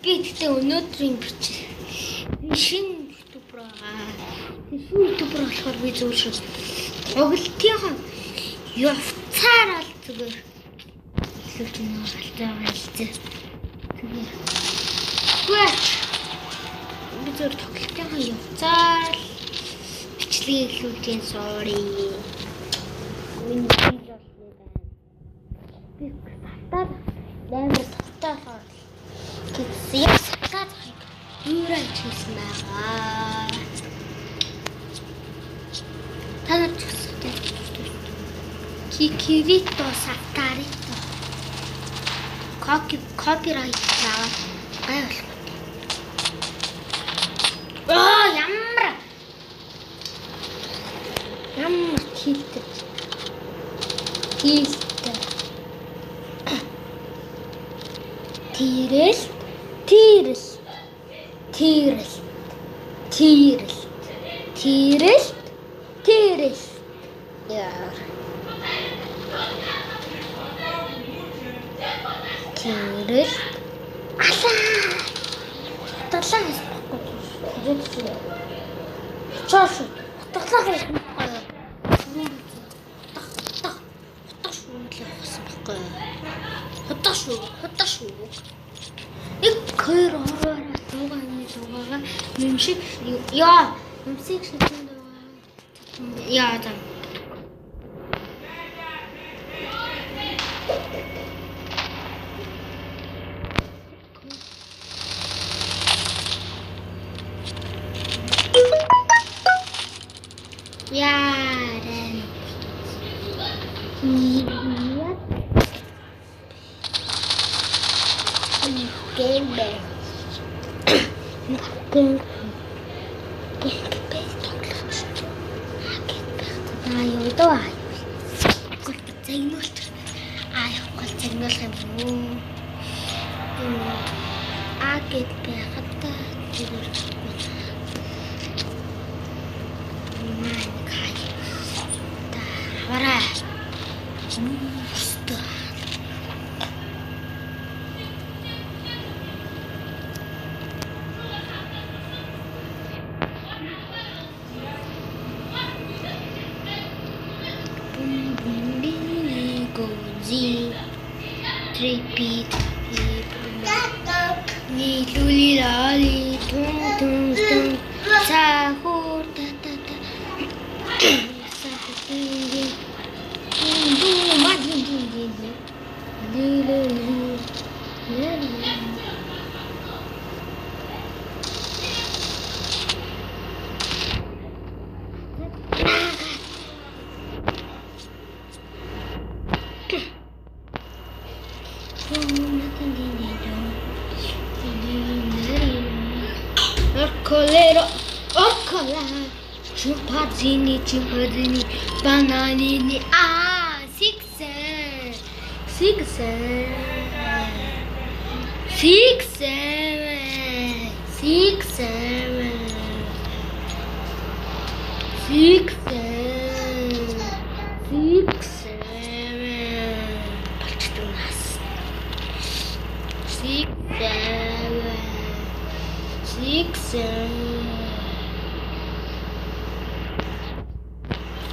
Би тэгтээ өнөөдрийн бичиг. Би шинэ ютубер байгаа. Тэр шинэ ютубер болохоор би зөв шүү. Тоглолтынхаа явцаар л зүгээр хэлж өгнө галтай хэлцээ. Тэгээ. Гүэч. Би зөв тоглолтынхаа явцаар бичлэгийг хэлүүлж гин sorry. Миний хийж болно байна. Би татаад нэмэр татаад гэсэн сакад юурай чийсэн байгаа. Танаар чигстэй. Кикирито сатарито. Копирайт аваад гайвал. Ямар хийдэг. Тэрэл. Яа. Тэрэл. Алаа. Татлаа байхгүй. Чош. Татлаа байхгүй. Хоташ. Нэг хоёр ороор дуугаа юм шиг яа юмсыг шийдэн дуугаа яа та яарен Repeat. Ni luli lali tung sahur ta. Orcola, chimpanzini, bananini, six.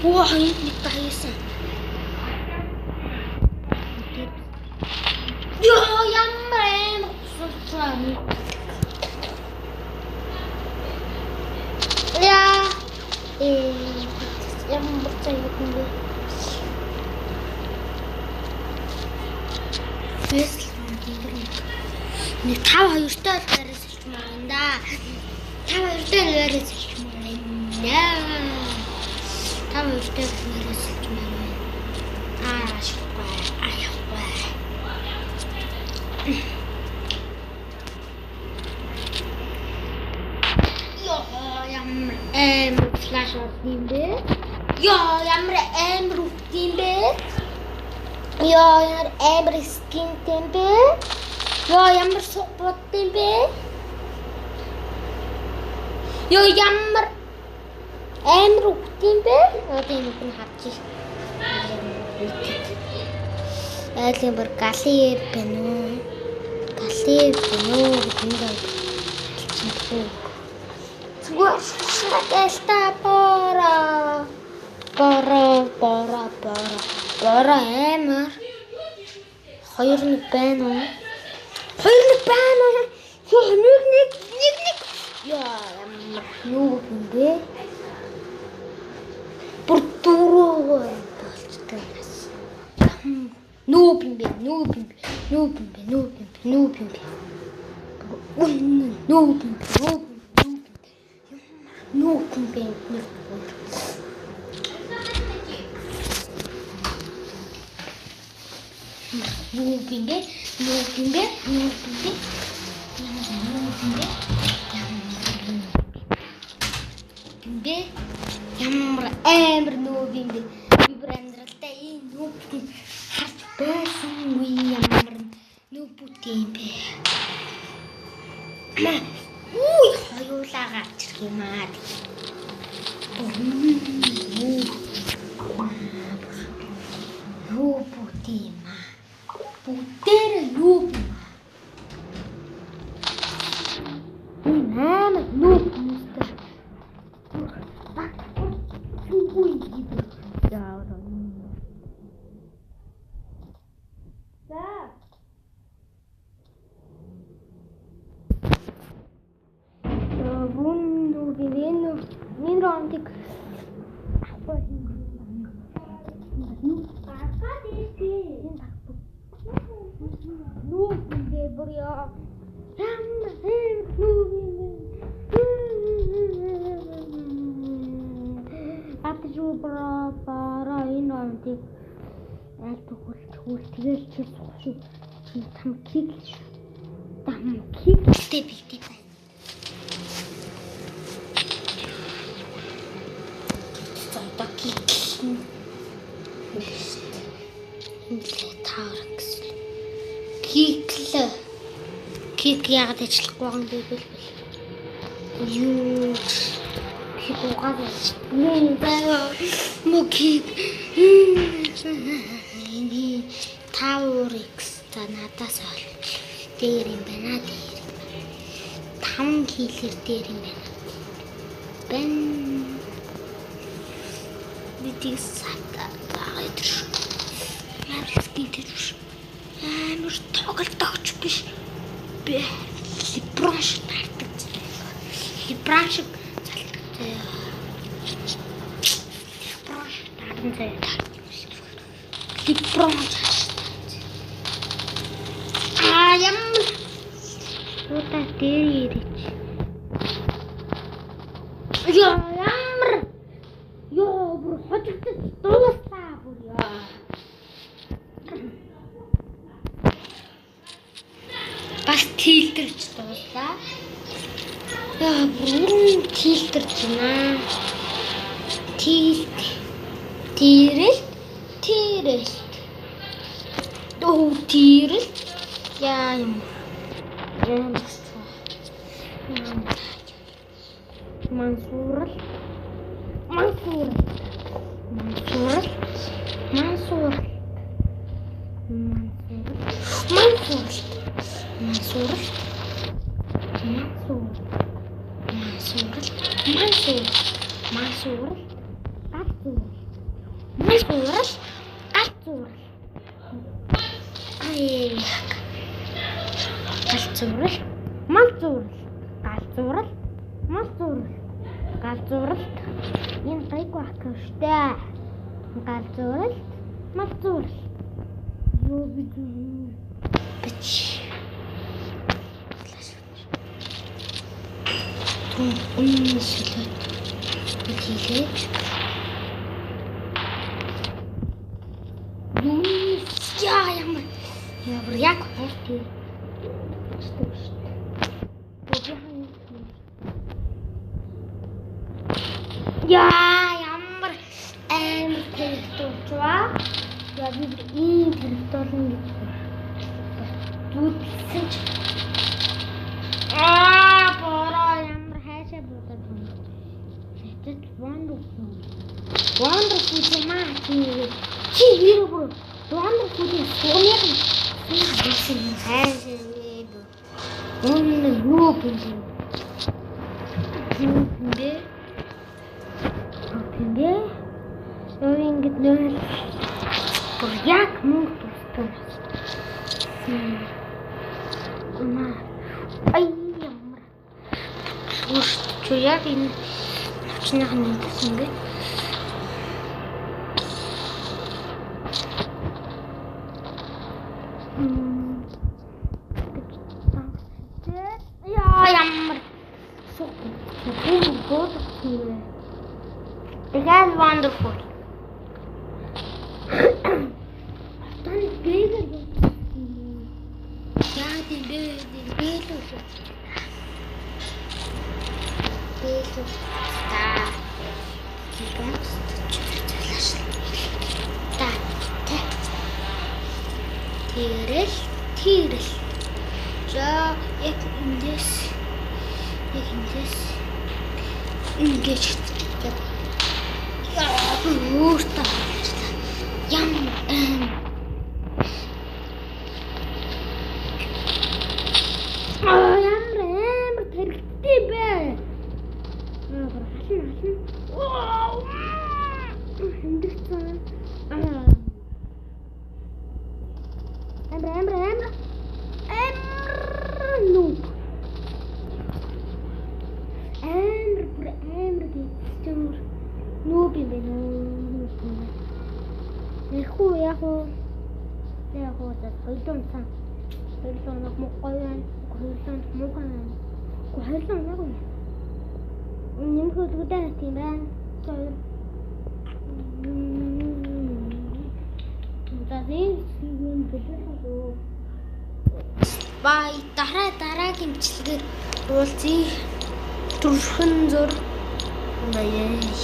Wah, ini tahisan. Yo, ямар susah. Ya, yang percaya dulu. Ini tahu harus terus mana? Tahu harus terus mana? Tahu harus terus mana? Yo, flash of timbe. Yo, ямар timbe. Yo, ямар skin timbe. Yo, ямар support timbe. Yo, ямар timbe. Yo, timbe pun hati. Айлын бүр галын бэнүү. Галын бэнүү гэдэг Esta bora амар. Хоёр нэг байна уу? Яа нэг. Яа ямар юу юм бэ? Буртуруу болчтой бас. Нүүб юм бэ. Ямар амар нүүб юм бэ? Би бүр амьдралдаа ийм нүүб харж байсангүй ямар нүүб юм бэ? Хоёулаа гарч ирэх юм аа. Бүгдээр нүүб юм аа. Нүүб мөстөр. Кик яагаад ажиллахгүй юм бэ? Юу кик угаад мөкик энэ Taurix та надаас олж дээр юм байна. 5 килэр дээр юм байна. Бидний сата гайдэр. Амар тоглолтогч биш. Либранш тартаг. Либранш ямар ута дээрч. Ямар бүр хотогт дуусаа бүр яа. Бас тилдэрч дуулаа. Яа бүр тилдэрч байна. Тирэл. Тирэл. Яа юм. Мансурал. Энэ гайгүй ахчихтай. Малзуурал. Юу бид бич. Үнэшлээд бийлээд. Ямар яг хайртай. Ямар territorial. Я вижу и territorial. Тут пора ямар хайшаа бодож байна. It's wonderful. Wonderful мати. Чи юу wonderful соник. This хайшаа. Үнэн юу бэ? Тэндээ юу ингэж нөл яг муу тустай. Ай ямар. Чи яг энэ навчных нь ингэ. Ямар. That's wonderful. Tani bigger. Yeah, the bigger. Тэрэл. За яг эндээс ингэж өөртөө ямар амар тэрхтээ бэ. Халин. Хэмдэрсэн. Амар. Noob. Амар гэстэмэр noob юм бэ. Яг хоёрын цаг. Хоёрын муугай. Хоёрын яг юм. Нэмэх үдээ тийм байна. Бай дараагийн бичлэгээр уулзъя. Түрхэн зур. Баяа.